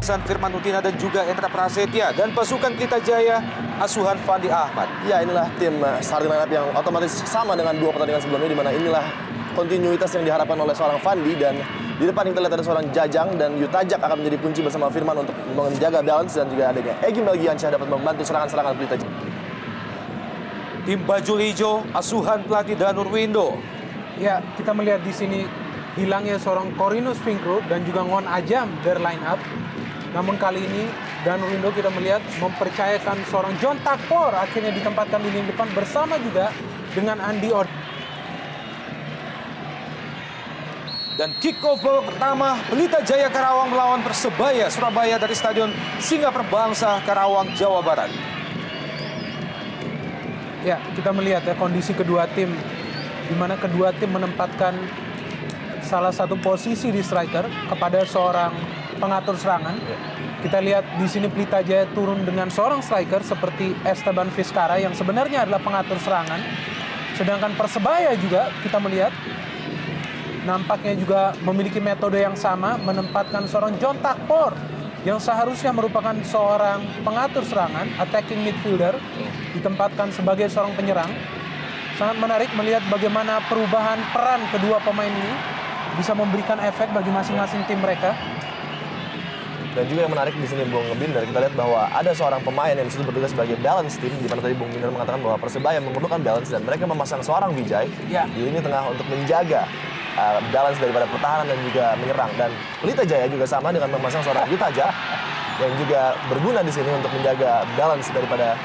Aksan, Firman Utina dan juga Endra Prasetya. Dan pasukan Pelita Jaya asuhan Fandi Ahmad. Ya, inilah tim starting lineup yang otomatis sama dengan 2 pertandingan sebelumnya, di mana inilah kontinuitas yang diharapkan oleh seorang Fandi. Dan di depan kita lihat ada seorang Jajang dan Yutajak akan menjadi kunci bersama Firman untuk menjaga balance, dan juga adanya Egy Melgiansyah dapat membantu serangan-serangan Pelita Jaya. Tim bajul hijau asuhan pelatih Danur Windo. Ya, kita melihat di sini hilangnya seorang Corinus Finkro dan juga Ngon Ajam dari line up. Namun kali ini Danur Windo kita melihat mempercayakan seorang John Takpor akhirnya ditempatkan di lini depan bersama juga dengan Andi Od. Dan kick-off babak pertama Pelita Jaya Karawang melawan Persebaya Surabaya dari Stadion Singa Perbangsa Karawang, Jawa Barat. Ya, kita melihat ya kondisi kedua tim, di mana kedua tim menempatkan salah satu posisi di striker kepada seorang pengatur serangan. Kita lihat di sini Pelita Jaya turun dengan seorang striker seperti Esteban Vizcara yang sebenarnya adalah pengatur serangan. Sedangkan Persebaya juga kita melihat nampaknya juga memiliki metode yang sama, menempatkan seorang John Takpor yang seharusnya merupakan seorang pengatur serangan, attacking midfielder, ditempatkan sebagai seorang penyerang. Sangat menarik melihat bagaimana perubahan peran kedua pemain ini bisa memberikan efek bagi masing-masing tim mereka. Dan juga yang menarik di sini Bung Binder, kita lihat bahwa ada seorang pemain yang disitu bertugas sebagai balance team, di mana tadi Bung Binder mengatakan bahwa Persebaya memerlukan balance dan mereka memasang seorang Vijay di lini tengah untuk menjaga balance daripada pertahanan dan juga menyerang. Dan Pelita Jaya juga sama dengan memasang seorang Yutajak yang juga berguna di sini untuk menjaga balance daripada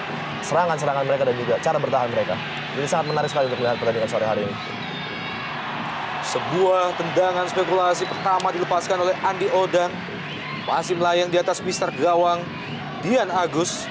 serangan-serangan mereka dan juga cara bertahan mereka. Jadi sangat menarik sekali untuk melihat pertandingan sore hari ini. Sebuah tendangan spekulasi pertama dilepaskan oleh Andi Odang. Masih melayang di atas mister gawang Dian Agus.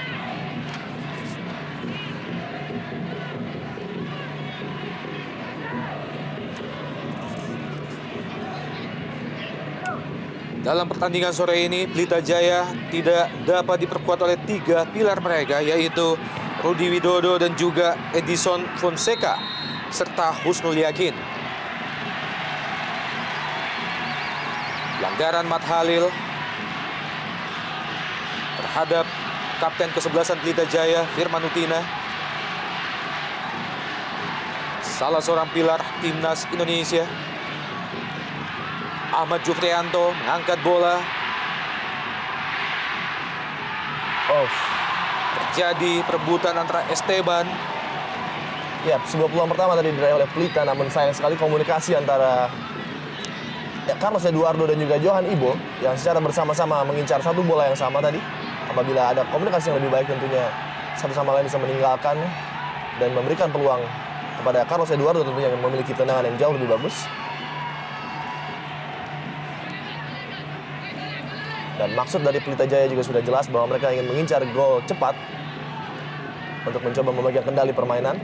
Dalam pertandingan sore ini, Pelita Jaya tidak dapat diperkuat oleh 3 pilar mereka, yaitu Rudi Widodo dan juga Edison Fonseca, serta Husnul Yakin. Pelanggaran Mat Halil terhadap kapten kesebelasan Pelita Jaya, Firman Utina. Salah seorang pilar timnas Indonesia. Ahmad Jufrianto mengangkat bola. Terjadi perebutan antara Esteban. Ya, sebuah peluang pertama tadi diraih oleh Pelita, namun sayang sekali komunikasi antara Carlos Eduardo dan juga Johan Ibo yang secara bersama-sama mengincar satu bola yang sama tadi. Apabila ada komunikasi yang lebih baik, tentunya satu sama lain bisa meninggalkan dan memberikan peluang kepada Carlos Eduardo tentunya yang memiliki tendangan yang jauh lebih bagus. Dan maksud dari Pelita Jaya juga sudah jelas bahwa mereka ingin mengincar gol cepat untuk mencoba memegang kendali permainan.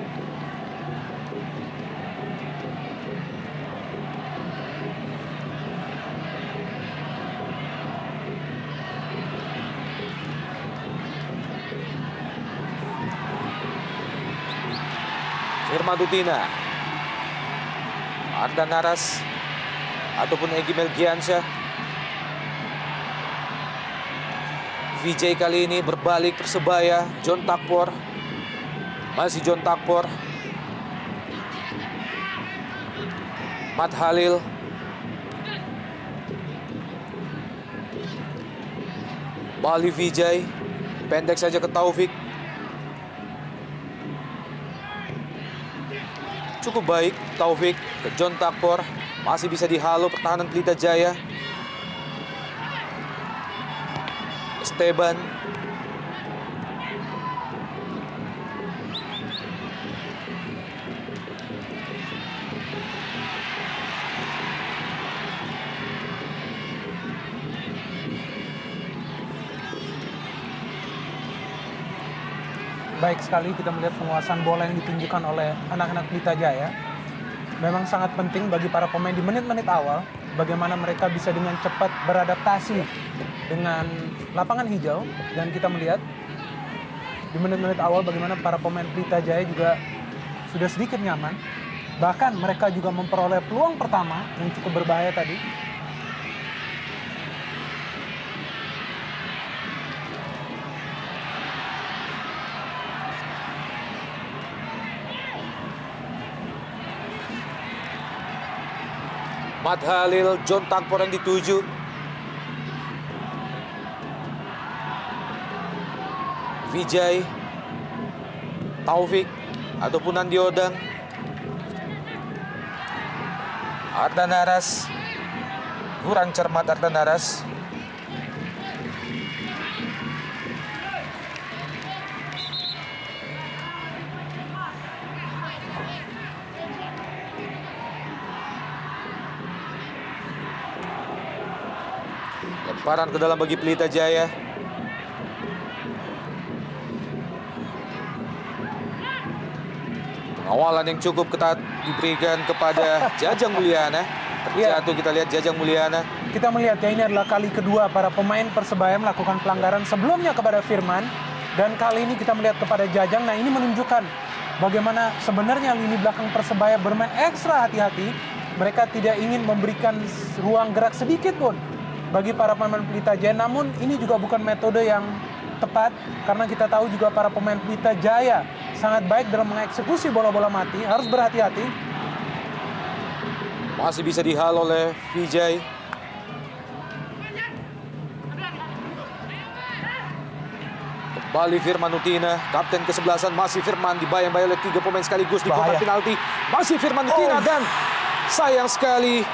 Firman Utina, Ardan Naras ataupun Egy Melgiansyah. Vijay kali ini berbalik Persebaya, John Takpor. Masih John Takpor. Mat Halil. Bali Vijay. Pendek saja ke Taufik. Cukup baik Taufik ke John Takpor. Masih bisa dihalau pertahanan Pelita Jaya. Esteban. Baik sekali kita melihat penguasaan bola yang ditunjukkan oleh anak-anak Pelita Jaya. Memang sangat penting bagi para pemain di menit-menit awal bagaimana mereka bisa dengan cepat beradaptasi dengan lapangan hijau, dan kita melihat di menit-menit awal bagaimana para pemain Pelita Jaya juga sudah sedikit nyaman. Bahkan mereka juga memperoleh peluang pertama yang cukup berbahaya tadi. Mat Halil, John Takpor yang dituju. Vijay, Taufik, ataupun Andi Odang. Ardan Naras, kurang cermat Ardan Naras. Lemparan ke dalam bagi Pelita Jaya. Pengawalan yang cukup ketat diberikan kepada Jajang Mulyana. Terjatuh kita lihat Jajang Mulyana. Kita melihat ya, ini adalah kali kedua para pemain Persebaya melakukan pelanggaran, sebelumnya kepada Firman, dan kali ini kita melihat kepada Jajang. Nah, ini menunjukkan bagaimana sebenarnya lini belakang Persebaya bermain ekstra hati-hati. Mereka tidak ingin memberikan ruang gerak sedikit pun bagi para pemain Pelita Jaya. Namun ini juga bukan metode yang tepat, karena kita tahu juga para pemain Pelita Jaya sangat baik dalam mengeksekusi bola-bola mati. Harus berhati-hati. Masih bisa dihal oleh Vijay. Kembali Firman Utina, kapten kesebelasan. Masih Firman dibayang-bayang oleh 3 pemain sekaligus di kotak penalti. Masih Firman Utina dan sayang sekali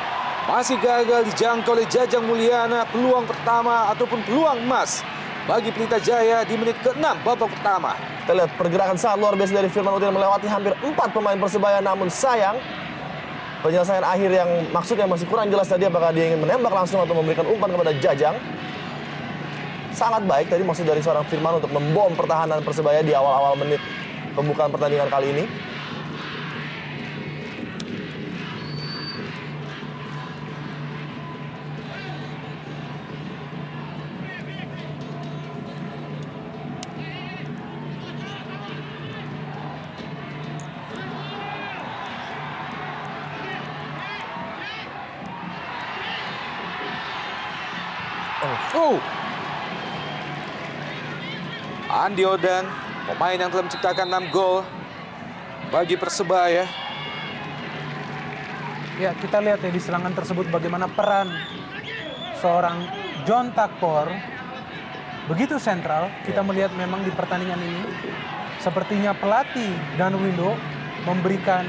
masih gagal dijangkau oleh Jajang Mulyana. Peluang pertama ataupun peluang emas bagi Pelita Jaya di menit ke-6 babak pertama. Kita lihat pergerakan sangat luar biasa dari Firman Utina melewati hampir 4 pemain Persebaya, namun sayang penyelesaian akhir yang maksudnya masih kurang jelas tadi, apakah dia ingin menembak langsung atau memberikan umpan kepada Jajang. Sangat baik tadi maksud dari seorang Firman untuk membom pertahanan Persebaya di awal-awal menit pembukaan pertandingan kali ini. Andi Odang, pemain yang telah menciptakan 6 gol bagi Persebaya. Ya, kita lihat ya di serangan tersebut bagaimana peran seorang John Takpor begitu sentral. Kita melihat memang di pertandingan ini sepertinya pelatih Dan Windo memberikan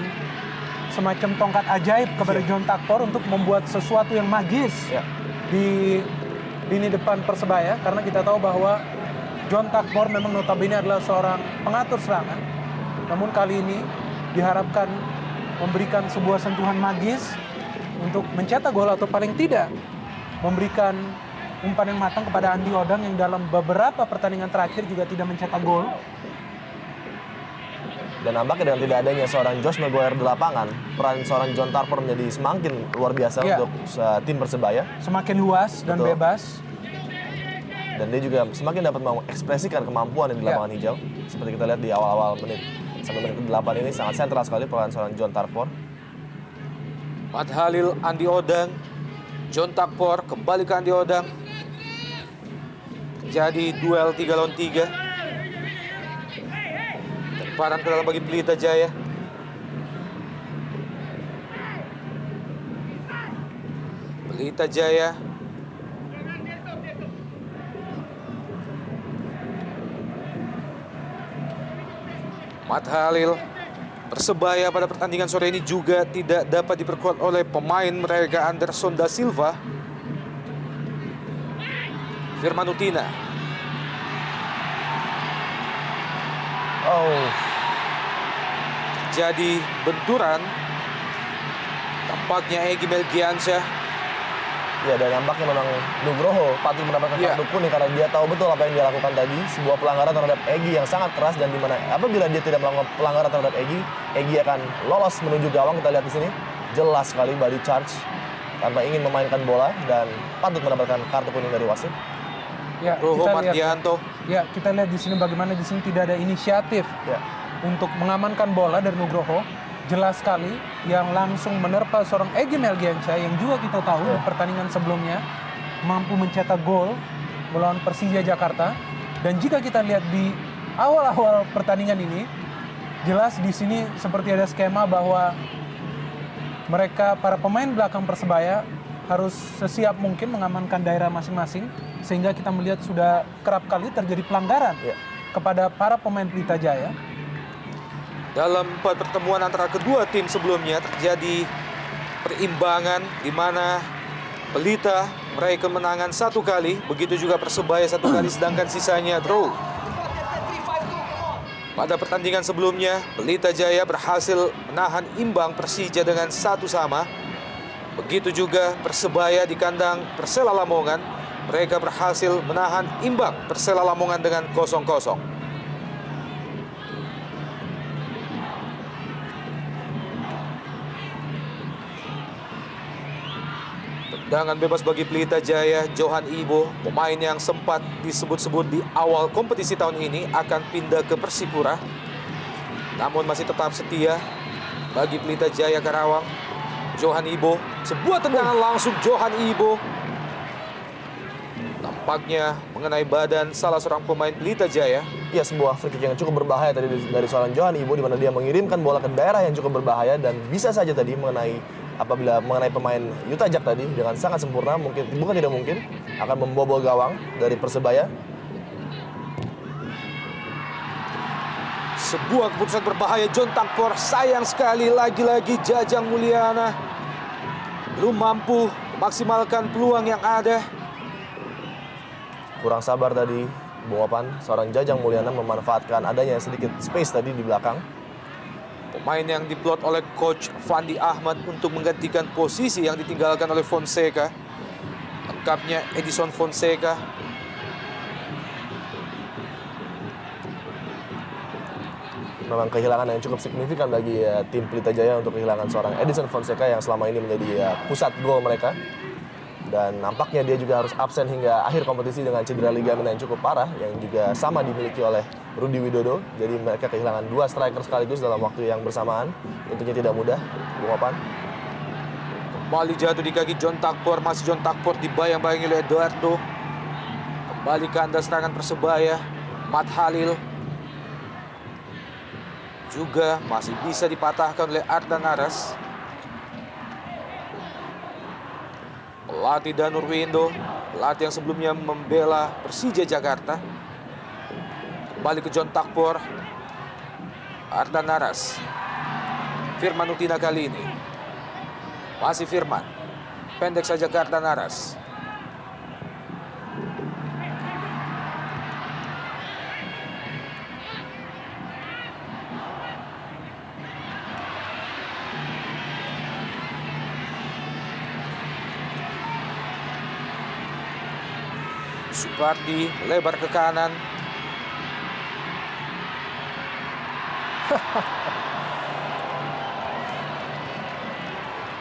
semacam tongkat ajaib kepada John Takpor untuk membuat sesuatu yang magis di lini depan Persebaya, karena kita tahu bahwa John Takpor memang notabene adalah seorang pengatur serangan. Namun kali ini diharapkan memberikan sebuah sentuhan magis untuk mencetak gol atau paling tidak memberikan umpan yang matang kepada Andi Odang yang dalam beberapa pertandingan terakhir juga tidak mencetak gol. Dan nampaknya dengan tidak adanya seorang Josh Maguire di lapangan, peran seorang John Takpor menjadi semakin luar biasa untuk tim Persebaya. Semakin luas dan bebas. Dan dia juga semakin dapat mengekspresikan kemampuan di lapangan hijau. Seperti kita lihat di awal-awal menit sampai menit ke-8 ini sangat sentral sekali peran seorang John Takpor. Mat Halil, Andi Odang, John Takpor, kembali ke Andi Odang. Jadi duel 3 lawan 3. Lemparan ke dalam bagi Pelita Jaya. Pelita Jaya. Mat Halil. Persebaya pada pertandingan sore ini juga tidak dapat diperkuat oleh pemain mereka Anderson da Silva. Firman Utina. Jadi benturan. Tampaknya Egy Melgiansyah. Ya, dan nampaknya memang Nugroho patut mendapatkan kartu kuning karena dia tahu betul apa yang dia lakukan tadi. Sebuah pelanggaran terhadap Egy yang sangat keras, dan dimana apabila dia tidak melakukan pelanggaran terhadap Egy akan lolos menuju gawang. Kita lihat di sini jelas sekali body charge tanpa ingin memainkan bola dan patut mendapatkan kartu kuning dari wasit. Ya, Roho Mardianto. Ya, kita lihat di sini bagaimana di sini tidak ada inisiatif untuk mengamankan bola dari Nugroho. Jelas sekali yang langsung menerpa seorang Egy Melgiansyah yang juga kita tahu di pertandingan sebelumnya mampu mencetak gol melawan Persija Jakarta. Dan jika kita lihat di awal-awal pertandingan ini, jelas di sini seperti ada skema bahwa mereka para pemain belakang Persebaya harus sesiap mungkin mengamankan daerah masing-masing, sehingga kita melihat sudah kerap kali terjadi pelanggaran kepada para pemain Pelita Jaya. Dalam pertemuan antara kedua tim sebelumnya terjadi perimbangan di mana Pelita meraih kemenangan 1 kali, begitu juga Persebaya 1 kali, sedangkan sisanya draw. Pada pertandingan sebelumnya, Pelita Jaya berhasil menahan imbang Persija dengan 1-1. Begitu juga Persebaya di kandang Persela Lamongan, mereka berhasil menahan imbang Persela Lamongan dengan 0-0. Tendangan bebas bagi Pelita Jaya, Johan Ibo, pemain yang sempat disebut-sebut di awal kompetisi tahun ini akan pindah ke Persipura, namun masih tetap setia bagi Pelita Jaya Karawang. Johan Ibo, sebuah tendangan langsung Johan Ibo, tampaknya mengenai badan salah seorang pemain Pelita Jaya. Ya, sebuah free kick yang cukup berbahaya tadi dari seorang Johan Ibo, di mana dia mengirimkan bola ke daerah yang cukup berbahaya dan bisa saja tadi apabila mengenai pemain Yuta Jak tadi dengan sangat sempurna, bukan tidak mungkin akan membobol gawang dari Persebaya. Sebuah keputusan berbahaya John Takpor, sayang sekali lagi-lagi Jajang Mulyana belum mampu memaksimalkan peluang yang ada. Kurang sabar tadi Bung Opan, seorang Jajang Mulyana memanfaatkan adanya sedikit space tadi di belakang. Pemain yang diplot oleh Coach Fandi Ahmad untuk menggantikan posisi yang ditinggalkan oleh Fonseca. Lengkapnya Edison Fonseca. Memang kehilangan yang cukup signifikan bagi tim Pelita Jaya untuk kehilangan seorang Edison Fonseca yang selama ini menjadi pusat gol mereka. Dan nampaknya dia juga harus absen hingga akhir kompetisi dengan cedera ligamen yang cukup parah, yang juga sama dimiliki oleh Rudi Widodo. Jadi mereka kehilangan 2 striker sekaligus dalam waktu yang bersamaan. Tentunya tidak mudah, Bung Opan. Kembali jatuh di kaki John Takpor, masih John Takpor dibayang-bayangi oleh Eduardo. Kembali ke anda serangan Persebaya, Mat Halil. Juga masih bisa dipatahkan oleh Ardan Aras. Pelatih Danur Windo, pelatih yang sebelumnya membela Persija Jakarta. Kembali ke John Takpor, Ardan Aras, Firman Utina kali ini. Masih Firman, pendek saja ke Ardan Aras. Supardi lebar ke kanan.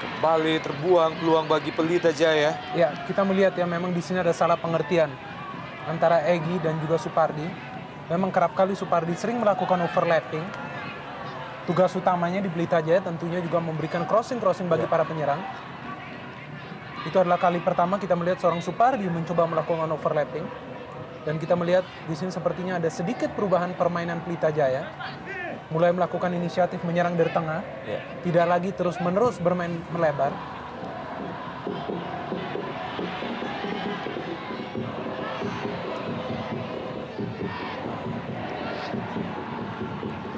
Kembali terbuang peluang bagi Pelita Jaya. Ya, kita melihat ya memang di sini ada salah pengertian antara Egy dan juga Supardi. Memang kerap kali Supardi sering melakukan overlapping. Tugas utamanya di Pelita Jaya tentunya juga memberikan crossing bagi para penyerang. Itu adalah kali pertama kita melihat seorang Supardi mencoba melakukan overlapping. Dan kita melihat di sini sepertinya ada sedikit perubahan permainan Pelita Jaya. Mulai melakukan inisiatif menyerang dari tengah. Tidak lagi terus-menerus bermain melebar.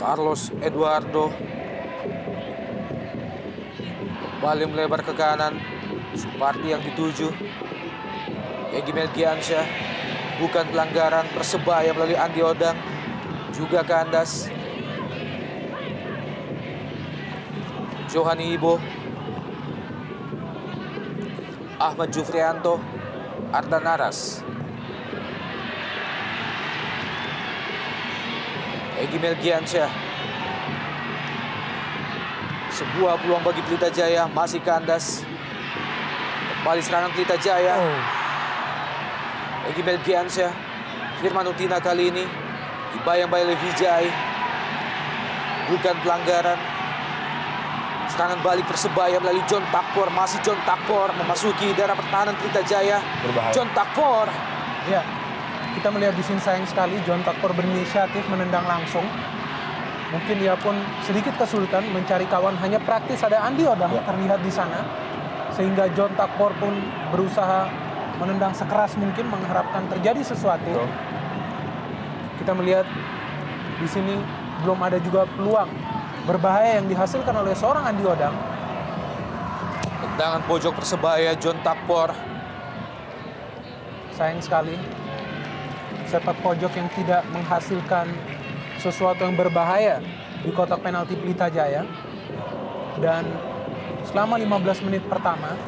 Carlos Eduardo kembali melebar ke kanan. Supardi yang dituju. Egy Melgiansyah, bukan pelanggaran Persebaya melalui Andi Odang. Juga kandas. Johan Ibo, Ahmad Jufrianto, Ardan Aras, Egy Melgiansyah. Sebuah peluang bagi Pelita Jaya, masih kandas. Kembali serangan Pelita Jaya. Egy Melgiansyah, Firman Utina kali ini dibayang-bayang oleh Vijay. Bukan pelanggaran. Serangan balik Persebaya melalui John Takpor, masih John Takpor memasuki daerah pertahanan Pelita Jaya. Berbahaya. John Takpor. Ya, kita melihat di sini sayang sekali John Takpor berinisiatif menendang langsung. Mungkin dia pun sedikit kesulitan mencari kawan, hanya praktis ada Andi Odang terlihat di sana. Sehingga John Takpor pun berusaha menendang sekeras mungkin mengharapkan terjadi sesuatu. Kita melihat di sini belum ada juga peluang berbahaya yang dihasilkan oleh seorang Andi Odang. Tendangan pojok Persebaya John Takpor. Sayang sekali sepak pojok yang tidak menghasilkan sesuatu yang berbahaya di kotak penalti Pelita Jaya. Dan selama 15 menit pertama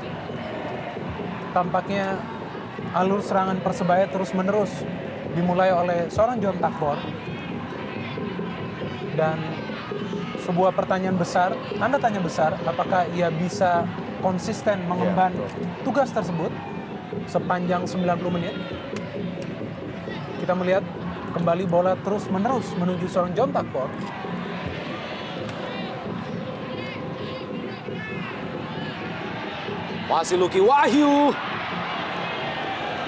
tampaknya alur serangan Persebaya terus-menerus dimulai oleh seorang John Takpor. Dan sebuah pertanyaan besar, tanda tanya besar, apakah ia bisa konsisten mengemban tugas tersebut sepanjang 90 menit. Kita melihat kembali bola terus-menerus menuju seorang John Takpor. Masih Lucky Wahyu.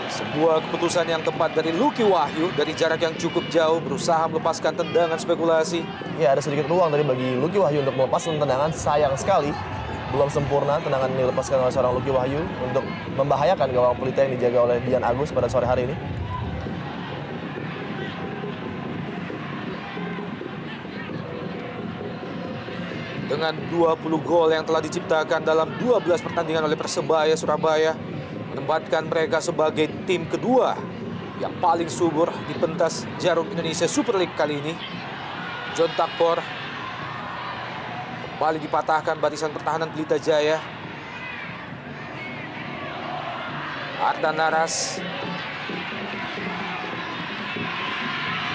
Sebuah keputusan yang tepat dari Lucky Wahyu dari jarak yang cukup jauh, berusaha melepaskan tendangan spekulasi. Ya, ada sedikit ruang tadi bagi Lucky Wahyu untuk melepaskan tendangan. Sayang sekali belum sempurna tendangan yang dilepaskan oleh seorang Lucky Wahyu untuk membahayakan gawang Pelita yang dijaga oleh Dian Agus pada sore hari ini. Dengan 20 gol yang telah diciptakan dalam 12 pertandingan oleh Persebaya Surabaya, menempatkan mereka sebagai tim kedua yang paling subur di pentas Jarum Indonesia Super League kali ini. John Takpor kembali dipatahkan barisan pertahanan Pelita Jaya. Ardan Naras.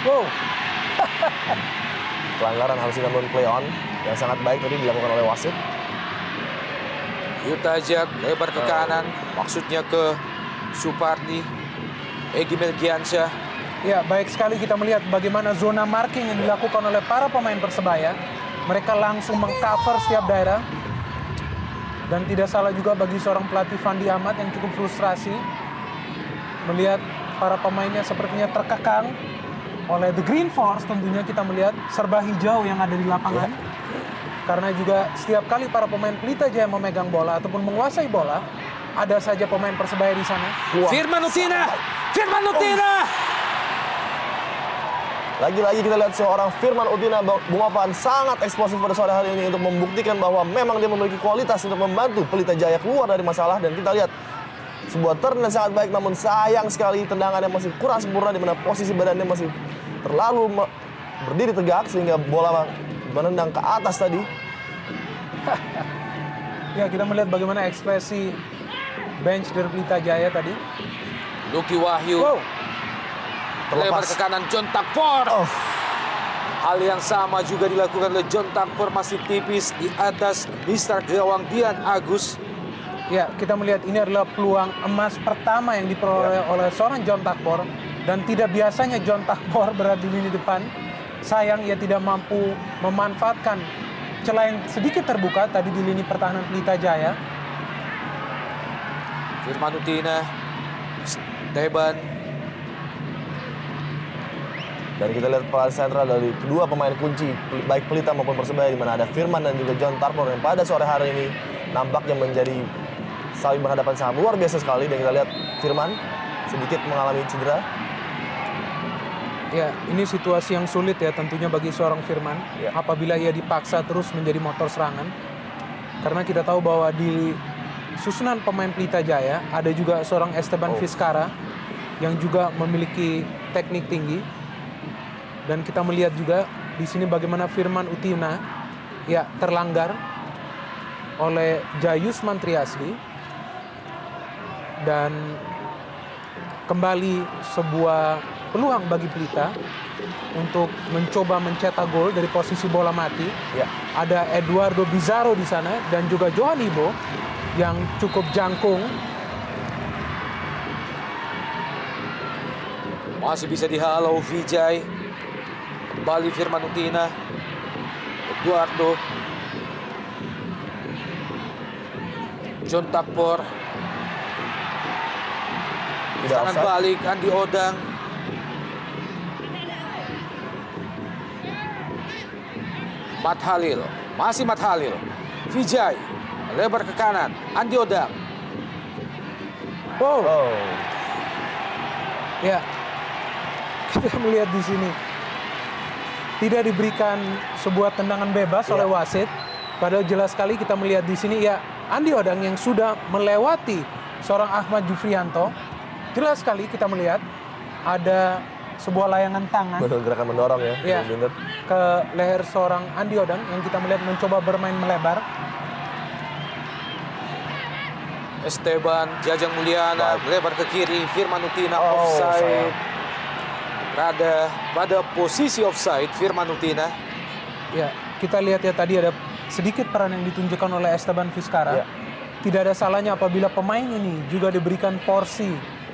Wow. Pelanggaran harus namun play on yang sangat baik tadi dilakukan oleh wasit. Yutajak lebar ke kanan, maksudnya ke Supardi. Egy Melgiansyah. Ya, baik sekali kita melihat bagaimana zona marking yang dilakukan oleh para pemain Persebaya. Mereka langsung mengcover setiap daerah. Dan tidak salah juga bagi seorang pelatih Fandi Ahmad yang cukup frustrasi melihat para pemainnya sepertinya terkekang oleh The Green Force. Tentunya kita melihat serba hijau yang ada di lapangan. Karena juga setiap kali para pemain Pelita Jaya memegang bola ataupun menguasai bola, ada saja pemain Persebaya di sana. Firman Utina! Firman Utina! Lagi-lagi kita lihat seorang Firman Utina Bungapan sangat eksplosif pada sore hari ini untuk membuktikan bahwa memang dia memiliki kualitas untuk membantu Pelita Jaya keluar dari masalah. Dan kita lihat sebuah turn yang sangat baik, namun sayang sekali tendangannya masih kurang sempurna di mana posisi badannya masih terlalu berdiri tegak sehingga bola menendang ke atas tadi. Ya, kita melihat bagaimana ekspresi bench dari Pelita Jaya tadi. Lucky Wahyu. Wow. Lebar ke kanan John Takpor. Hal yang sama juga dilakukan oleh John Takpor, masih tipis di atas Mister gawang Dian Agus. Ya, kita melihat ini adalah peluang emas pertama yang diperoleh oleh seorang John Takpor. Dan tidak biasanya John Takpor berada di lini depan. Sayang ia tidak mampu memanfaatkan celah yang sedikit terbuka tadi di lini pertahanan Pelita Jaya. Firman Utina. Teban. Dan kita lihat peran sentral dari kedua pemain kunci baik Pelita maupun Persebaya, di mana ada Firman dan juga John Takpor yang pada sore hari ini nampaknya menjadi saling berhadapan sangat luar biasa sekali. Dan kita lihat Firman sedikit mengalami cedera. Ya, ini situasi yang sulit ya tentunya bagi seorang Firman apabila ia dipaksa terus menjadi motor serangan. Karena kita tahu bahwa di susunan pemain Pelita Jaya ada juga seorang Esteban Vizcara yang juga memiliki teknik tinggi. Dan kita melihat juga di sini bagaimana Firman Utina ya terlanggar oleh Jayus Mantriasli. Dan kembali sebuah peluang bagi Pelita untuk mencoba mencetak gol dari posisi bola mati. Ya. Ada Eduardo Bizarro di sana dan juga Johan Ibo yang cukup jangkung. Masih bisa dihalau Vijay. Kembali Firman Utina. Eduardo. John Takpor. Tangan balik Andi Odang. Mat Halil, masih Mat Halil. Vijay, lebar ke kanan. Andi Odang. Oh, Oh, ya. Kita melihat di sini tidak diberikan sebuah tendangan bebas oleh wasit. Padahal jelas sekali kita melihat di sini ya Andi Odang yang sudah melewati seorang Ahmad Jufrianto. Jelas sekali kita melihat ada sebuah layangan tangan betul, gerakan mendorong ya. ya, Bung Binder. ke leher seorang Andi Odang yang kita melihat mencoba bermain melebar. Esteban, Jajang Mulyana, melebar ke kiri. Firman Utina, Oh, offside. sayang. Pada posisi offside, Firman Utina. Ya, kita lihat ya tadi ada sedikit peran yang ditunjukkan oleh Esteban Vizcara. Ya. Tidak ada salahnya apabila pemain ini juga diberikan porsi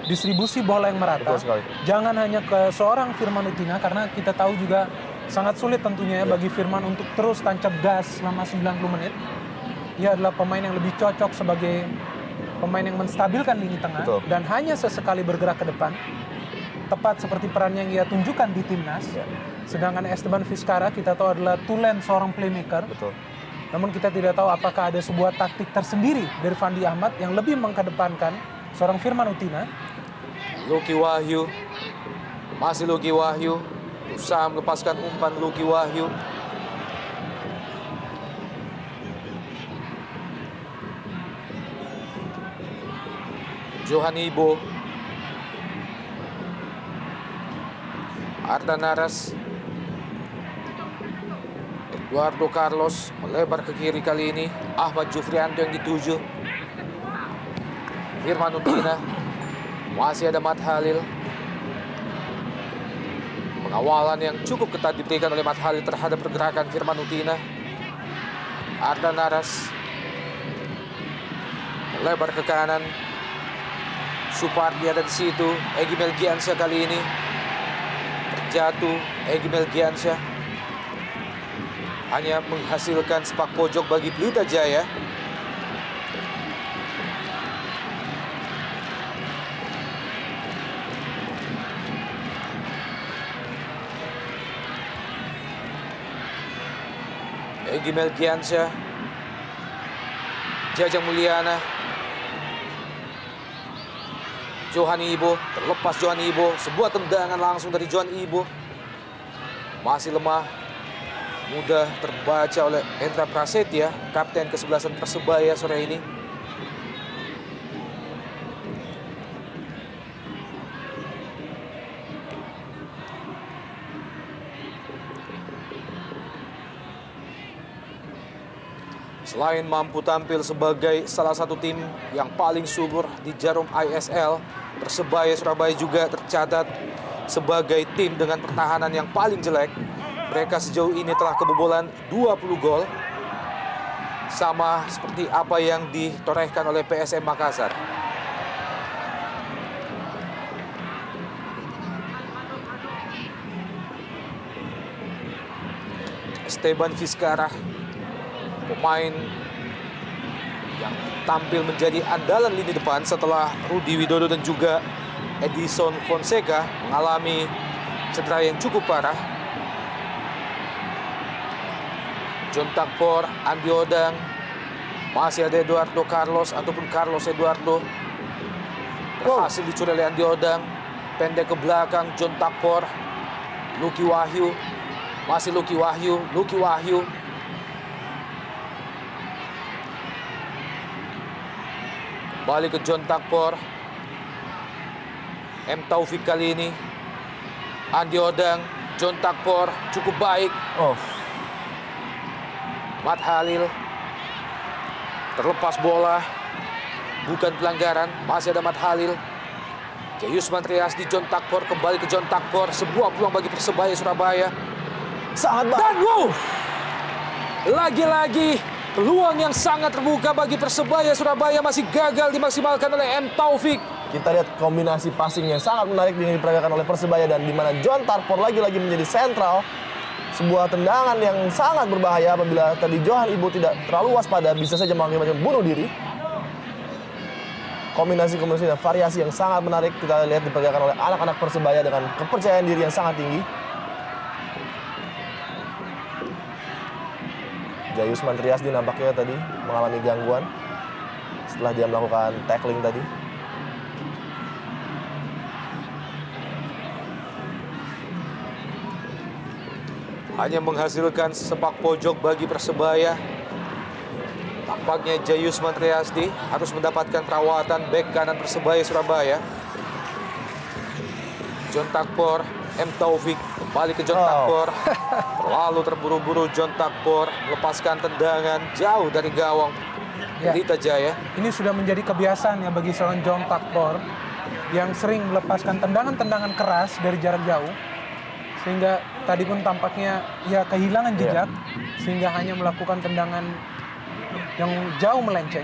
distribusi bola yang merata. Betul sekali. Jangan hanya ke seorang Firman Utina karena kita tahu juga sangat sulit tentunya ya bagi Firman untuk terus tancap gas selama 90 menit. Ia adalah pemain yang lebih cocok sebagai pemain yang menstabilkan lini tengah. Betul. Dan hanya sesekali bergerak ke depan. Tepat seperti peran yang ia tunjukkan di timnas. Ya. Sedangkan Esteban Vizcara kita tahu adalah tulen seorang playmaker. Betul. Namun kita tidak tahu apakah ada sebuah taktik tersendiri dari Fandi Ahmad yang lebih mengedepankan seorang Firman Utina. Lucky Wahyu. Masih Lucky Wahyu. Berusaha melepaskan umpan Lucky Wahyu. Johan Ibo. Arda Naras. Eduardo Carlos melebar ke kiri kali ini. Ahmad Jufrianto yang dituju. Firman Utina. Masih ada Mat Halil. Pengawalan yang cukup ketat diberikan oleh Mat Halil terhadap pergerakan Firman Utina. Arda Naras. Melebar ke kanan. Supardi ada di situ. Egy Melgiansyah kali ini. Terjatuh Egy Melgiansyah. Hanya menghasilkan sepak pojok bagi Pelita Jaya. Egy Melgiansyah. Jajang Mulyana. Johan Ibo, terlepas Johan Ibo. Sebuah tendangan langsung dari Johan Ibo. Masih lemah. Mudah terbaca oleh Hendra Prasetya, kapten ke-11 Persebaya sore ini. Selain mampu tampil sebagai salah satu tim yang paling subur di jarum ISL, Persebaya Surabaya juga tercatat sebagai tim dengan pertahanan yang paling jelek. Mereka sejauh ini telah kebobolan 20 gol. Sama seperti apa yang ditorehkan oleh PSM Makassar. Esteban Vizcara, pemain yang tampil menjadi andalan lini depan setelah Rudi Widodo dan juga Edison Fonseca mengalami cedera yang cukup parah. John Takpor, Andi Odang, masih ada Eduardo Carlos ataupun Carlos Eduardo. Berhasil dicuri oleh Andi Odang. Pendek ke belakang John Takpor. Lucky Wahyu. Masih Lucky Wahyu. Lucky Wahyu. Balik ke John Takpor. M. Taufik kali ini. Andi Odang. John Takpor cukup baik. Oh, Mat Halil. Terlepas bola. Bukan pelanggaran. Masih ada Mat Halil. Yusman Triasdi, John Takpor. Kembali ke John Takpor. Sebuah peluang bagi Persebaya Surabaya. sangat baik. Dan wow! Lagi-lagi peluang yang sangat terbuka bagi Persebaya Surabaya masih gagal dimaksimalkan oleh M. Taufik. Kita lihat kombinasi passing yang sangat menarik yang diperagakan oleh Persebaya dan di mana John Takpor lagi-lagi menjadi sentral. Sebuah tendangan yang sangat berbahaya apabila tadi Johan Ibo tidak terlalu waspada bisa saja mengakibatkan bunuh diri. Kombinasi-kombinasi dan variasi yang sangat menarik kita lihat diperagakan oleh anak-anak Persebaya dengan kepercayaan diri yang sangat tinggi. Jayusman Triasdi nampaknya tadi mengalami gangguan setelah dia melakukan tackling tadi. Hanya menghasilkan sepak pojok bagi Persebaya. Tampaknya Jayusman Triasdi harus mendapatkan perawatan bek kanan Persebaya Surabaya. John Takpor, M. Taufik kembali ke John Takpor. Lalu terburu-buru John Takpor melepaskan tendangan jauh dari gawang Pelita Jaya. Ini sudah menjadi kebiasaan ya bagi seorang John Takpor yang sering melepaskan tendangan-tendangan keras dari jarak jauh. Sehingga tadi pun tampaknya ya kehilangan jejak sehingga hanya melakukan tendangan yang jauh melenceng.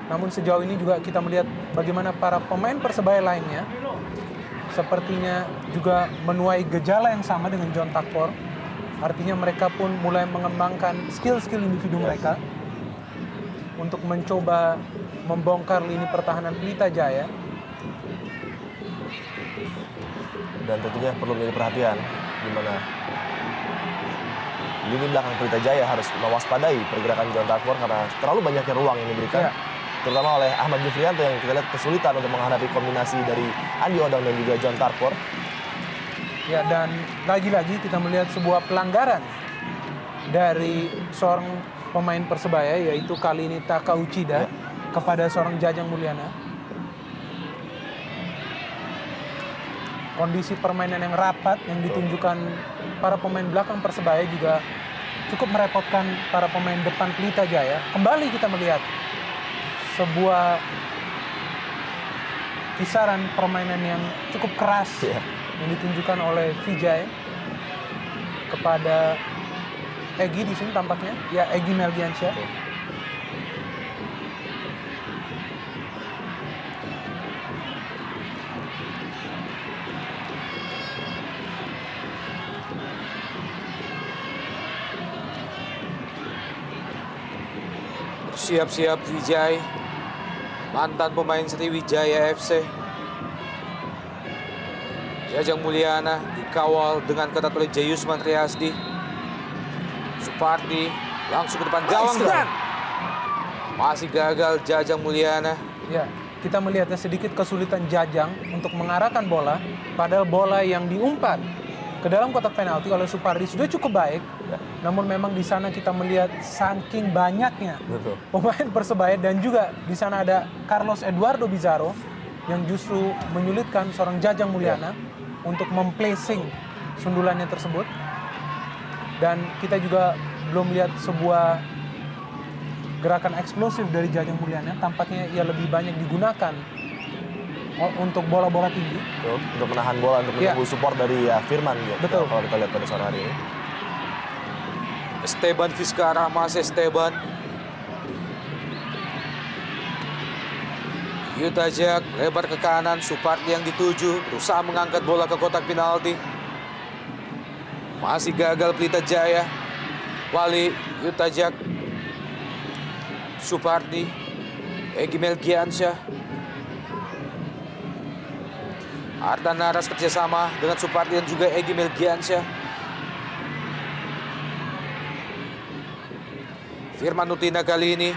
Namun sejauh ini juga kita melihat bagaimana para pemain Persebaya lainnya sepertinya juga menuai gejala yang sama dengan John Takpor. Artinya mereka pun mulai mengembangkan skill-skill individu mereka untuk mencoba membongkar lini pertahanan Pelita Jaya. Dan tentunya perlu menjadi perhatian di mana lini belakang Pelita Jaya harus mewaspadai pergerakan John Takpor karena terlalu banyaknya ruang yang diberikan. Terutama oleh Ahmad Jufrianto yang kita lihat kesulitan untuk menghadapi kombinasi dari Andi Odang dan juga John Takpor. Ya, dan lagi-lagi kita melihat sebuah pelanggaran dari seorang pemain Persebaya, yaitu kali ini Taka Uchida kepada seorang Jajang Mulyana. Kondisi permainan yang rapat yang ditunjukkan para pemain belakang Persebaya juga cukup merepotkan para pemain depan Pelita Jaya. Kembali kita melihat sebuah kisaran permainan yang cukup keras yang ditunjukkan oleh Vijay kepada Egy di sini tampaknya, ya Egy Melgiansyah. Siap-siap Vijay, mantan pemain Sriwijaya FC. Jajang Mulyana dikawal dengan ketat oleh Jayusman Triasdi. Supardi langsung ke depan gawang dan masih gagal Jajang Mulyana. Ya, kita melihatnya sedikit kesulitan Jajang untuk mengarahkan bola, padahal bola yang diumpan ke dalam kotak penalti oleh Supardi sudah cukup baik. Namun memang di sana kita melihat saking banyaknya pemain Persebaya dan juga di sana ada Carlos Eduardo Bizarro yang justru menyulitkan seorang Jajang Mulyana untuk memplacing sundulannya tersebut. Dan kita juga belum lihat sebuah gerakan eksplosif dari Jajang Mulyana. Tampaknya ia lebih banyak digunakan untuk bola-bola tinggi. Untuk menahan bola, untuk menunggu support dari Firman. Betul. Kalau kita lihat pada sore hari ini. Esteban Vizcara, masih Esteban. Yuta Jak lebar ke kanan, Supardi yang dituju, berusaha mengangkat bola ke kotak penalti. Masih gagal Pelita Jaya. Wali, Yuta Jak, Supardi, Egy Melgiansyah. Ardan Naras kerjasama dengan Supardi dan juga Egy Melgiansyah. Firman Utina kali ini.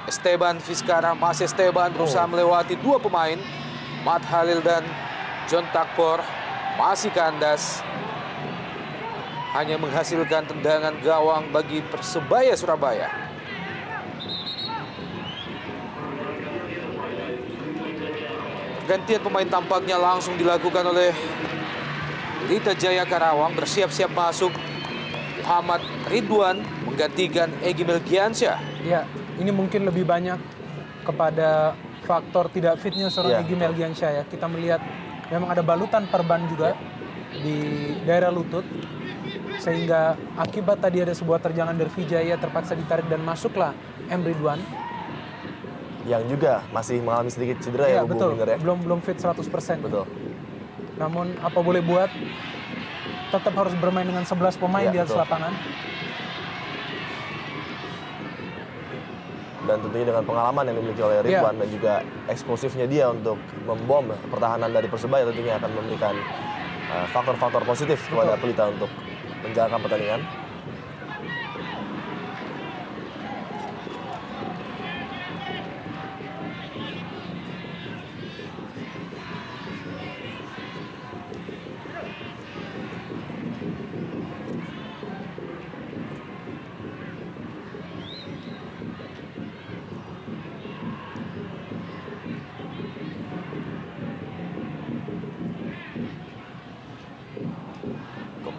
Esteban Vizcara, masih Esteban berusaha melewati dua pemain. Matt Halil dan John Takpor masih kandas. Hanya menghasilkan tendangan gawang bagi Persebaya Surabaya. Pergantian pemain tampaknya langsung dilakukan oleh Pelita Jaya Karawang. Bersiap-siap masuk Muhammad Ridwan menggantikan Egy Melgiansyah. Ya, ini mungkin lebih banyak kepada faktor tidak fitnya seorang Egy Melgiansyah ya. Kita melihat memang ada balutan perban juga di daerah lutut. Sehingga akibat tadi ada sebuah terjangan dari Vijaya terpaksa ditarik dan masuklah M. Ridwan. Yang juga masih mengalami sedikit cedera ya, betul. Bung Minder ya. Belum fit 100%. Betul. Namun apa boleh buat, tetap harus bermain dengan 11 pemain di atas lapangan. Dan tentunya dengan pengalaman yang dimiliki oleh Ridwan dan juga eksplosifnya dia untuk membom pertahanan dari Persebaya tentunya akan memberikan faktor-faktor positif kepada Pelita untuk menjalankan pertandingan.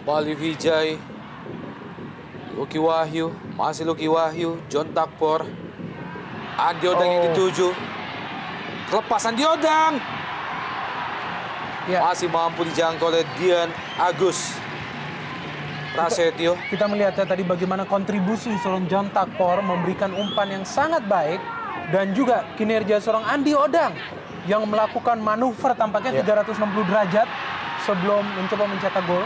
Kembali Vijay. Lucky Wahyu, masih Lucky Wahyu, John Takpor. Andi Odang yang dituju. Lepas Andi Odang. Ya, Masih mampu dijangkau oleh Dian Agus Prasetyo. kita melihat ya tadi bagaimana kontribusi seorang John Takpor memberikan umpan yang sangat baik dan juga kinerja seorang Andi Odang yang melakukan manuver tampaknya 360 derajat sebelum mencoba mencetak gol.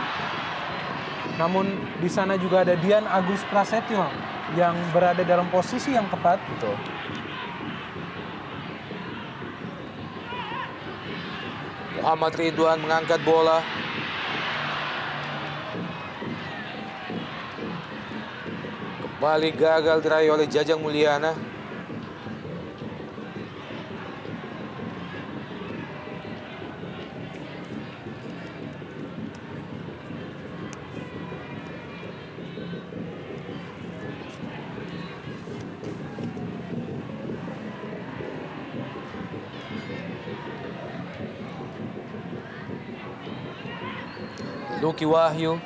Namun di sana juga ada Dian Agus Prasetyo yang berada dalam posisi yang tepat. Betul. Muhammad Ridwan mengangkat bola. Kembali gagal diraih oleh Jajang Mulyana. Lucky Wahyu,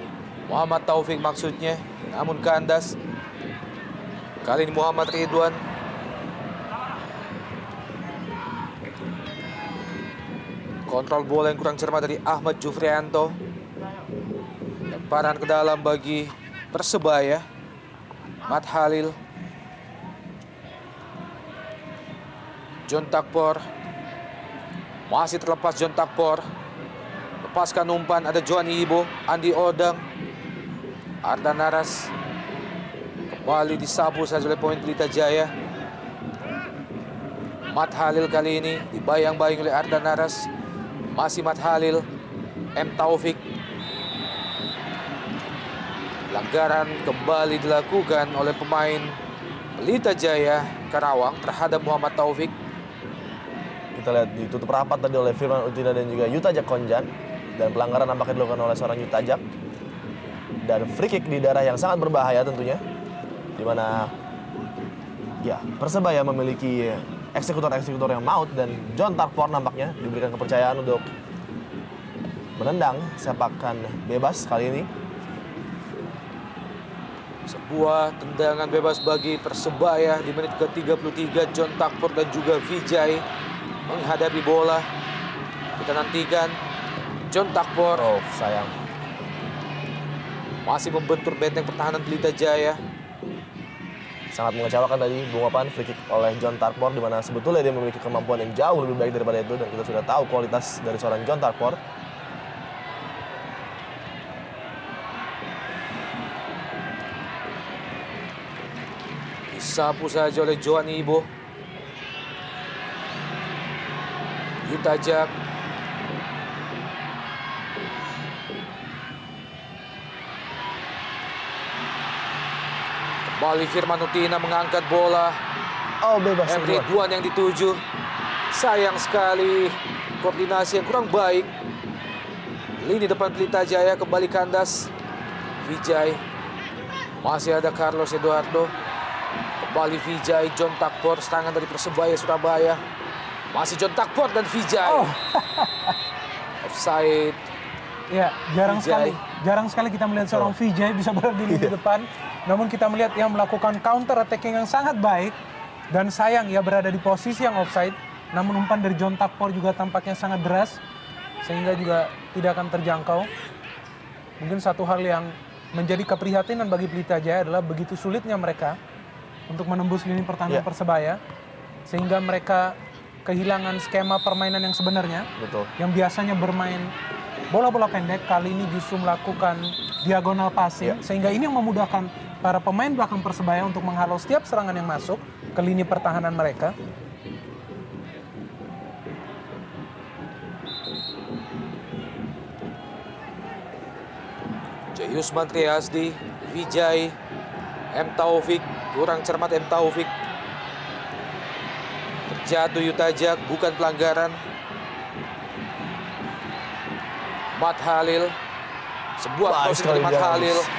Muhammad Taufik maksudnya, namun kandas. Kali ini Muhammad Ridwan. Kontrol bola yang kurang cermat dari Ahmad Jufrianto. Lemparan ke dalam bagi Persebaya. Mat Halil. John Takpor. Masih terlepas John Takpor. Lepaskan umpan, ada Johnny Ibo, Andi Odang, Ardan Naras. Kembali disapu saja oleh pemain Pelita Jaya. Mat Halil kali ini dibayang-bayang oleh Ardan Naras. Masih Mat Halil, M. Taufik. Pelanggaran kembali dilakukan oleh pemain Pelita Jaya Karawang terhadap Muhammad Taufik. Kita lihat ditutup rapat tadi oleh Firman Utina dan juga Yutajak Konjan. Dan pelanggaran nampaknya dilakukan oleh seorang Yutajak. Dan free kick di daerah yang sangat berbahaya tentunya. Di mana ya Persebaya memiliki eksekutor-eksekutor yang maut dan John Takpor nampaknya diberikan kepercayaan untuk menendang sepakan bebas kali ini. Sebuah tendangan bebas bagi Persebaya di menit ke-33. John Takpor dan juga Vijay menghadapi bola. Kita nantikan John Takpor Sayang. masih membentur benteng pertahanan Pelita Jaya. Sangat mengecewakan tadi bungapan free kick oleh John Takpor, di mana sebetulnya dia memiliki kemampuan yang jauh lebih baik daripada itu, dan kita sudah tahu kualitas dari seorang John Takpor. Disapu saja oleh Johan Ibo. Yutajak. Kembali Firman Utina mengangkat bola. Bebas. M. Ridwan yang dituju. Sayang sekali koordinasi yang kurang baik. Lini depan Pelita Jaya kembali kandas. Vijay. Masih ada Carlos Eduardo. Kembali Vijay, John Takpor, serangan dari Persebaya Surabaya. Masih John Takpor dan Vijay. Offside. Ya, Vijay. jarang sekali kita melihat seorang Vijay bisa berada di lini depan. Namun kita melihat ia melakukan counter attacking yang sangat baik. Dan sayang ia berada di posisi yang offside. Namun umpan dari John Takpor juga tampaknya sangat deras. Sehingga juga tidak akan terjangkau. Mungkin satu hal yang menjadi keprihatinan bagi Pelita Jaya adalah begitu sulitnya mereka untuk menembus lini pertahanan Persebaya. Sehingga mereka kehilangan skema permainan yang sebenarnya. Betul. Yang biasanya bermain bola-bola pendek, kali ini justru melakukan diagonal passing. Sehingga ini yang memudahkan para pemain belakang Persebaya untuk menghalau setiap serangan yang masuk ke lini pertahanan mereka. Yusman Triasdi, Vijay, M. Taufik, kurang cermat M. Taufik. Terjatuh Yutajak, bukan pelanggaran. Mat Halil, sebuah Baik crossing sekali dari Mat Dian Halil. Agus.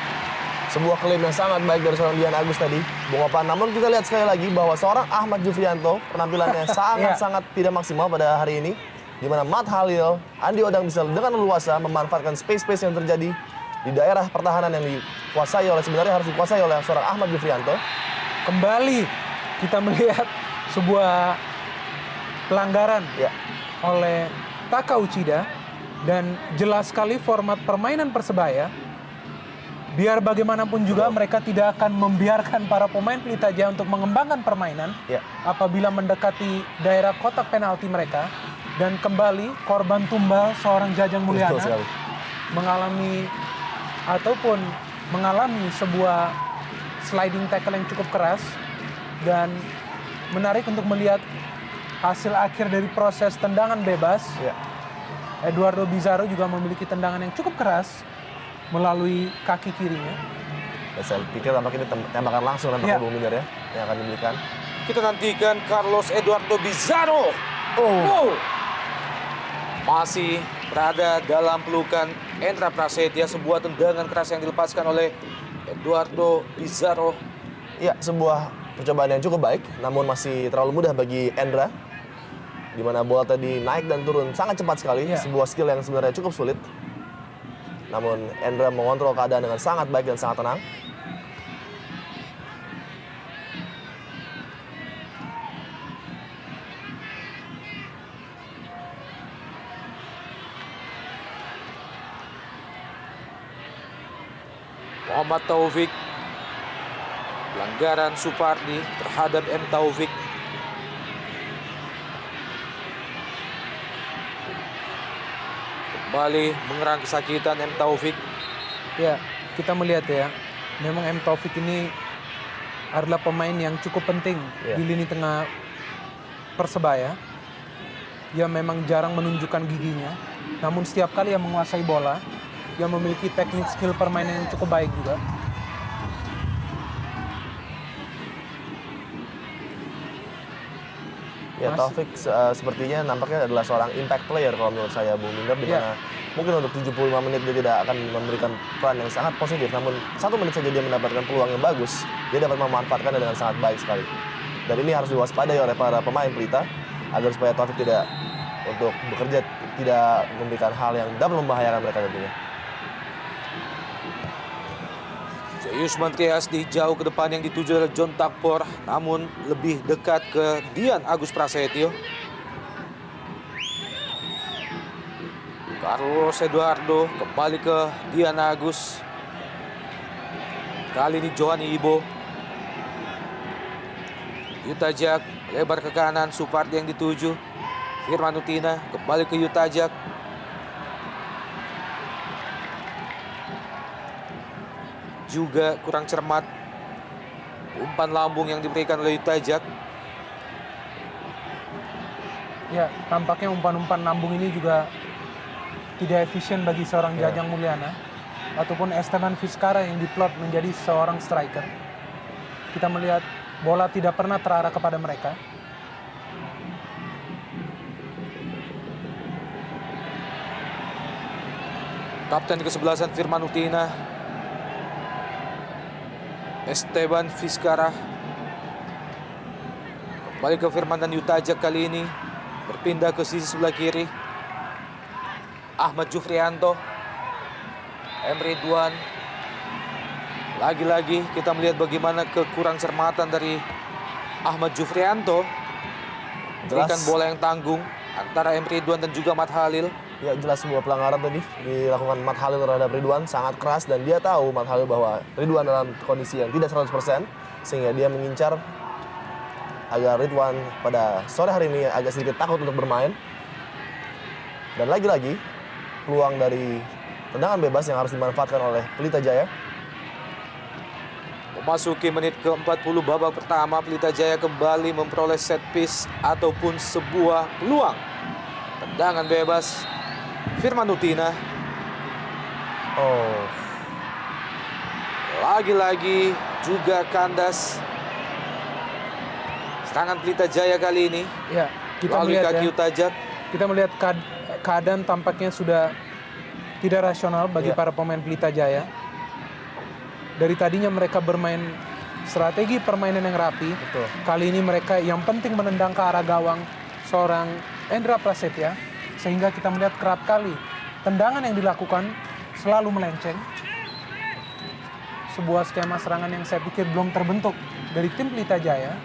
Sebuah klaim yang sangat baik dari seorang Dian Agus tadi, Bung Opan. Namun kita lihat sekali lagi bahwa seorang Ahmad Jufrianto penampilannya sangat-sangat tidak maksimal pada hari ini. Di mana Mat Halil, Andi Odang bisa dengan leluasa memanfaatkan space-space yang terjadi di daerah pertahanan yang sebenarnya harus dikuasai oleh seorang Ahmad Jufrianto. Kembali kita melihat sebuah pelanggaran oleh Taka Uchida, dan jelas sekali format permainan Persebaya. Biar bagaimanapun juga mereka tidak akan membiarkan para pemain Pelita Jaya untuk mengembangkan permainan apabila mendekati daerah kotak penalti mereka. Dan kembali korban tumbal seorang Jajang Mulyana mengalami sebuah sliding tackle yang cukup keras. Dan menarik untuk melihat hasil akhir dari proses tendangan bebas. Eduardo Bizarro juga memiliki tendangan yang cukup keras melalui kaki kirinya. Saya pikir tampaknya ini tembakan langsung Bung Minder yang akan diberikan. Kita nantikan Carlos Eduardo Bizarro. Masih berada dalam pelukan Endra Prasetya, sebuah tendangan keras yang dilepaskan oleh Eduardo Bizarro. Ya, sebuah percobaan yang cukup baik, namun masih terlalu mudah bagi Endra. Di mana bola tadi naik dan turun sangat cepat sekali, sebuah skill yang sebenarnya cukup sulit. Namun Endra mengontrol keadaan dengan sangat baik dan sangat tenang. Muhammad Taufik, pelanggaran Supardi terhadap M. Taufik. Kembali mengerang kesakitan M. Taufik. Ya, kita melihat memang M. Taufik ini adalah pemain yang cukup penting di lini tengah Persebaya. Dia memang jarang menunjukkan giginya, namun setiap kali yang menguasai bola, dia memiliki teknik skill permainan yang cukup baik juga. Ya, Taufik sepertinya nampaknya adalah seorang impact player kalau menurut saya, Bung Minder, di mana mungkin untuk 75 menit dia tidak akan memberikan peran yang sangat positif, namun 1 menit saja dia mendapatkan peluang yang bagus, dia dapat memanfaatkannya dengan sangat baik sekali. Dan ini harus diwaspadai oleh para pemain Pelita agar supaya Taufik tidak untuk bekerja tidak memberikan hal yang dapat membahayakan mereka tentunya. Yusman Triasdi jauh ke depan yang dituju oleh John Takpor, namun lebih dekat ke Dian Agus Prasetyo. Carlos Eduardo kembali ke Dian Agus. Kali ini Johan Ibo. Yutajak lebar ke kanan, Supardi yang dituju. Firman Utina kembali ke Yutajak. Juga kurang cermat umpan lambung yang diberikan oleh Yutajak. Ya, tampaknya umpan-umpan lambung ini juga tidak efisien bagi seorang Jajang Mulyana ataupun Esteban Vizcara yang diplot menjadi seorang striker. Kita melihat bola tidak pernah terarah kepada mereka. Kapten ke-11 Firman Utina, Esteban Vizcara kembali ke Firman dan Yutajak kali ini, berpindah ke sisi sebelah kiri. Ahmad Jufrianto, M. Ridwan. Lagi-lagi kita melihat bagaimana kekurang cermatan dari Ahmad Jufrianto. Berikan bola yang tanggung antara M. Ridwan dan juga Mat Halil. Ya, jelas sebuah pelanggaran tadi dilakukan Mat Halil terhadap Ridwan, sangat keras, dan dia tahu Mat Halil bahwa Ridwan dalam kondisi yang tidak 100%, sehingga dia mengincar agar Ridwan pada sore hari ini agak sedikit takut untuk bermain. Dan lagi-lagi peluang dari tendangan bebas yang harus dimanfaatkan oleh Pelita Jaya. Memasuki menit ke-40 babak pertama, Pelita Jaya kembali memperoleh set piece ataupun sebuah peluang. Tendangan bebas Firman Utina. Lagi-lagi juga kandas. Serangan Pelita Jaya kali ini. Ya, kita Melalui melihat kaki ya, Utajak. kita melihat keadaan tampaknya sudah tidak rasional bagi para pemain Pelita Jaya. Dari tadinya mereka bermain strategi permainan yang rapi. Betul. Kali ini mereka yang penting menendang ke arah gawang seorang Endra Prasetya. Sehingga kita melihat kerap kali tendangan yang dilakukan selalu melenceng. Sebuah skema serangan yang saya pikir belum terbentuk dari tim Pelita Jaya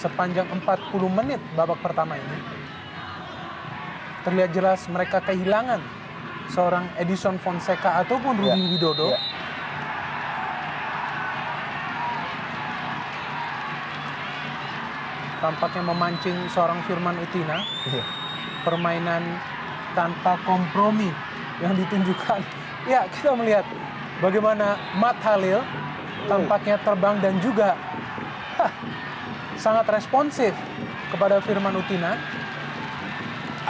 sepanjang 40 menit babak pertama ini. Terlihat jelas mereka kehilangan seorang Edison Fonseca ataupun Rudi Widodo. Ya. Tampaknya memancing seorang Firman Utina. Iya. Permainan tanpa kompromi yang ditunjukkan. Ya, kita melihat bagaimana Matt Halil tampaknya terbang dan juga sangat responsif kepada Firman Utina.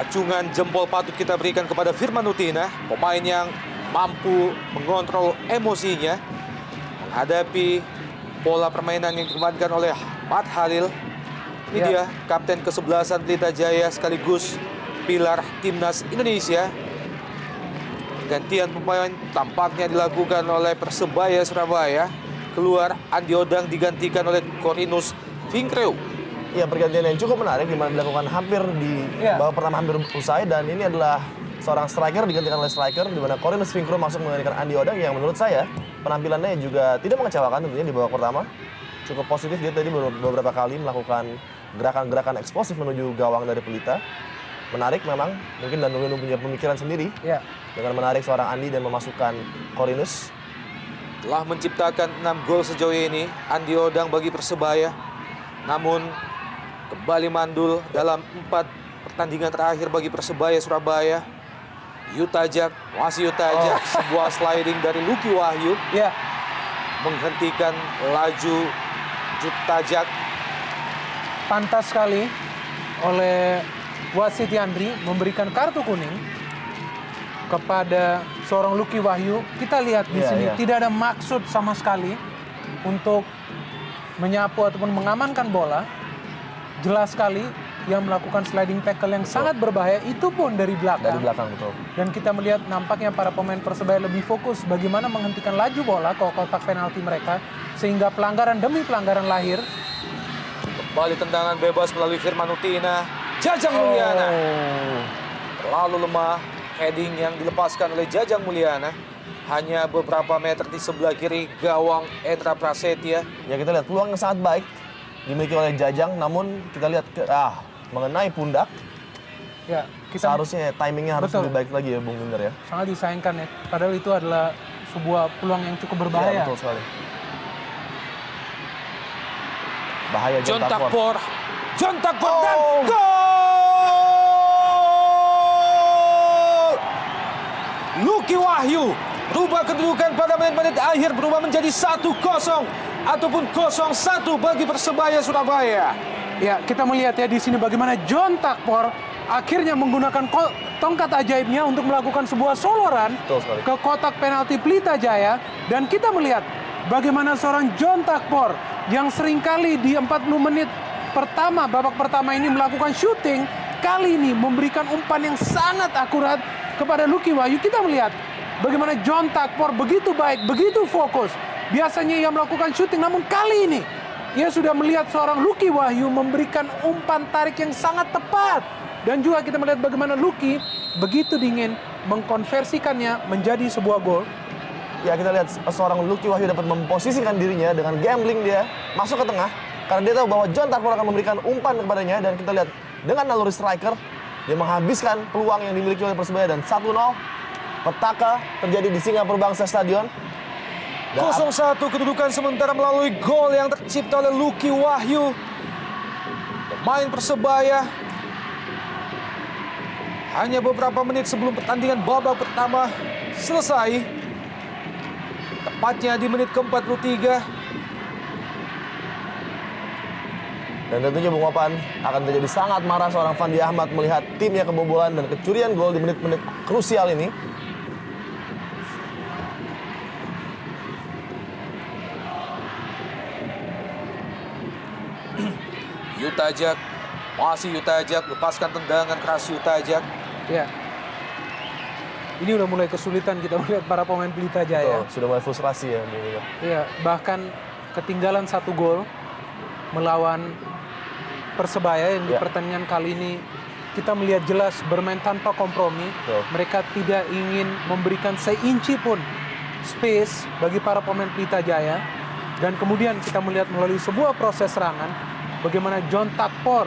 Acungan jempol patut kita berikan kepada Firman Utina, pemain yang mampu mengontrol emosinya menghadapi pola permainan yang dimainkan oleh Matt Halil. Ini dia kapten ke-11 Pelita Jaya sekaligus pilar timnas Indonesia. Gantian pemain tampaknya dilakukan oleh Persebaya Surabaya. Keluar Andi Odang digantikan oleh Corinus Vinkreu. Iya, pergantian yang cukup menarik di mana dilakukan hampir di babak pertama hampir usai, dan ini adalah seorang striker digantikan oleh striker di mana Corinus Vinkreu masuk menggantikan Andi Odang yang menurut saya penampilannya juga tidak mengecewakan tentunya di babak pertama. Cukup positif, dia tadi beberapa kali melakukan gerakan-gerakan eksplosif menuju gawang dari Pelita. Menarik memang, mungkin Danilo punya pemikiran sendiri dengan menarik seorang Andi dan memasukkan Corinus. Telah menciptakan 6 gol sejauh ini Andi Odang bagi Persebaya. Namun kembali mandul dalam 4 pertandingan terakhir bagi Persebaya Surabaya. Utajak, masih Utajak, sebuah sliding dari Lucky Wahyu menghentikan laju Utajak. Pantas sekali oleh wasit Yandri memberikan kartu kuning kepada seorang Lucky Wahyu. Kita lihat di sini tidak ada maksud sama sekali untuk menyapu ataupun mengamankan bola. Jelas sekali yang melakukan sliding tackle yang sangat berbahaya, itu pun dari belakang. Dari belakang, betul. Dan kita melihat nampaknya para pemain Persebaya lebih fokus bagaimana menghentikan laju bola ke kotak penalti mereka, sehingga pelanggaran demi pelanggaran lahir. Kembali tendangan bebas melalui Firman Utina. Jajang Mulyana. Terlalu lemah heading yang dilepaskan oleh Jajang Mulyana. Hanya beberapa meter di sebelah kiri gawang Endra Prasetya. Ya, kita lihat peluang yang sangat baik dimiliki oleh Jajang, namun kita lihat mengenai pundak. Ya, kita seharusnya timingnya harus lebih baik lagi ya, Bung Binder ya. Sangat disayangkan ya. Padahal itu adalah sebuah peluang yang cukup berbahaya. Ya, betul sekali. Bahaya John Takpor dan gol! Lucky Wahyu berubah kedudukan pada menit-menit akhir, berubah menjadi 1-0 ataupun 0-1 bagi Persebaya Surabaya. Ya, kita melihat ya di sini bagaimana John Takpor akhirnya menggunakan tongkat ajaibnya untuk melakukan sebuah soloran ke kotak penalti Pelita Jaya, dan kita melihat bagaimana seorang John Takpor yang seringkali di 40 menit pertama, babak pertama ini melakukan syuting, kali ini memberikan umpan yang sangat akurat kepada Lucky Wahyu. Kita melihat bagaimana John Takpor begitu baik, begitu fokus. Biasanya ia melakukan syuting, namun kali ini ia sudah melihat seorang Lucky Wahyu memberikan umpan tarik yang sangat tepat. Dan juga kita melihat bagaimana Lucky begitu dingin mengkonversikannya menjadi sebuah gol. Ya, kita lihat seorang Lucky Wahyu dapat memposisikan dirinya dengan gambling, dia masuk ke tengah karena dia tahu bahwa John Takpor akan memberikan umpan kepadanya, dan kita lihat dengan naluri striker dia menghabiskan peluang yang dimiliki oleh Persebaya, dan 1-0 petaka terjadi di Singapura Bangsa Stadion. 0-1 kedudukan sementara melalui gol yang tercipta oleh Lucky Wahyu, pemain Persebaya. Hanya beberapa menit sebelum pertandingan babak pertama selesai, tepatnya di menit ke-43. Dan tentunya Bung Opan akan terjadi sangat marah seorang Fandi Ahmad melihat timnya kebobolan dan kecurian gol di menit-menit krusial ini. Yutajak, masih Yutajak, lepaskan tendangan keras Yutajak. Ya. Ini udah mulai kesulitan kita melihat para pemain Pelita Jaya. Sudah mulai frustrasi ya. Iya, bahkan ketinggalan 1 gol melawan Persebaya yang di pertandingan kali ini kita melihat jelas bermain tanpa kompromi. Mereka tidak ingin memberikan seinci pun space bagi para pemain Pelita Jaya. Dan kemudian kita melihat melalui sebuah proses serangan bagaimana John Takpor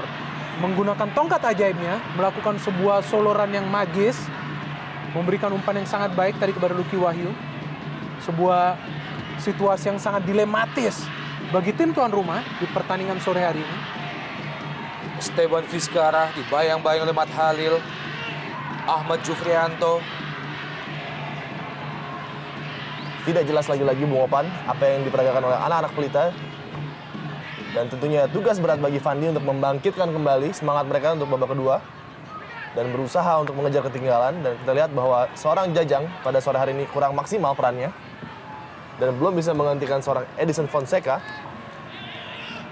menggunakan tongkat ajaibnya melakukan sebuah solo run yang magis, memberikan umpan yang sangat baik tadi kepada Lucky Wahyu. Sebuah situasi yang sangat dilematis bagi tim tuan rumah di pertandingan sore hari ini. Esteban Vizcarra dibayang-bayang oleh Mat Halil, Ahmad Jufrianto. Tidak jelas lagi-lagi Bung Opan apa yang diperagakan oleh anak-anak Pelita. Dan tentunya tugas berat bagi Fandi untuk membangkitkan kembali semangat mereka untuk babak kedua. Dan berusaha untuk mengejar ketinggalan. Dan kita lihat bahwa seorang Jajang pada sore hari ini kurang maksimal perannya. Dan belum bisa menggantikan seorang Edison Fonseca.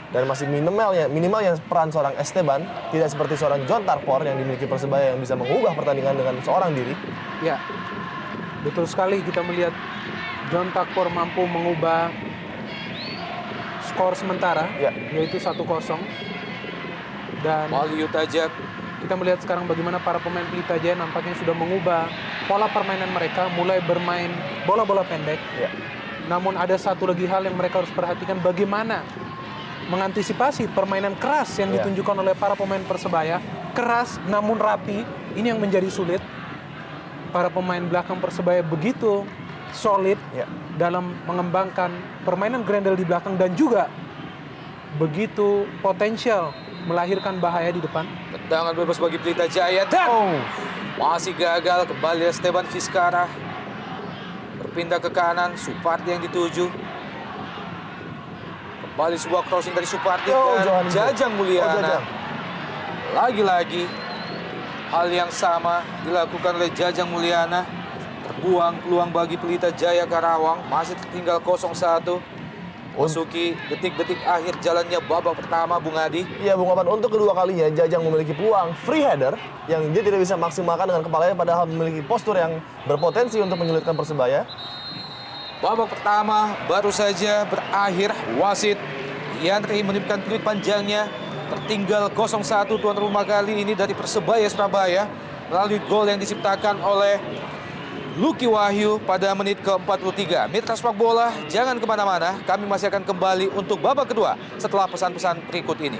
Dan masih minimalnya peran seorang Esteban tidak seperti seorang John Takpor yang dimiliki Persebaya yang bisa mengubah pertandingan dengan seorang diri. Ya, betul sekali kita melihat John Takpor mampu mengubah skor sementara, yaitu 1-0. Dan Wali Yutajak. kita melihat sekarang bagaimana para pemain Pelita Jaya nampaknya sudah mengubah pola permainan mereka, mulai bermain bola-bola pendek. Namun ada satu lagi hal yang mereka harus perhatikan, bagaimana mengantisipasi permainan keras yang ditunjukkan oleh para pemain Persebaya. Keras namun rapi, ini yang menjadi sulit. Para pemain belakang Persebaya begitu solid dalam mengembangkan permainan Grendel di belakang dan juga begitu potensial melahirkan bahaya di depan. Tendangan bebas bagi Pelita Jaya dan masih gagal. Kembali Esteban Vizcarra berpindah ke kanan, Supardi yang dituju. Kembali sebuah crossing dari Supardi dan Jajang Mulyana. Lagi-lagi hal yang sama dilakukan oleh Jajang Mulyana. Terbuang peluang bagi Pelita Jaya Karawang. Masih tertinggal 0-1. Masuki detik-detik akhir jalannya babak pertama, Bung Adi. Iya, Bung Opan, untuk kedua kalinya Jajang memiliki peluang free header yang dia tidak bisa maksimalkan dengan kepalanya, padahal memiliki postur yang berpotensi untuk menyulitkan Persebaya. Babak pertama baru saja berakhir. Wasit Yandri menitipkan peluit panjangnya. Tertinggal 0-1 tuan rumah kali ini dari Persebaya Surabaya melalui gol yang diciptakan oleh Lucky Wahyu pada menit ke-43. Mitra Sepak Bola, jangan kemana-mana. Kami masih akan kembali untuk babak kedua setelah pesan-pesan berikut ini.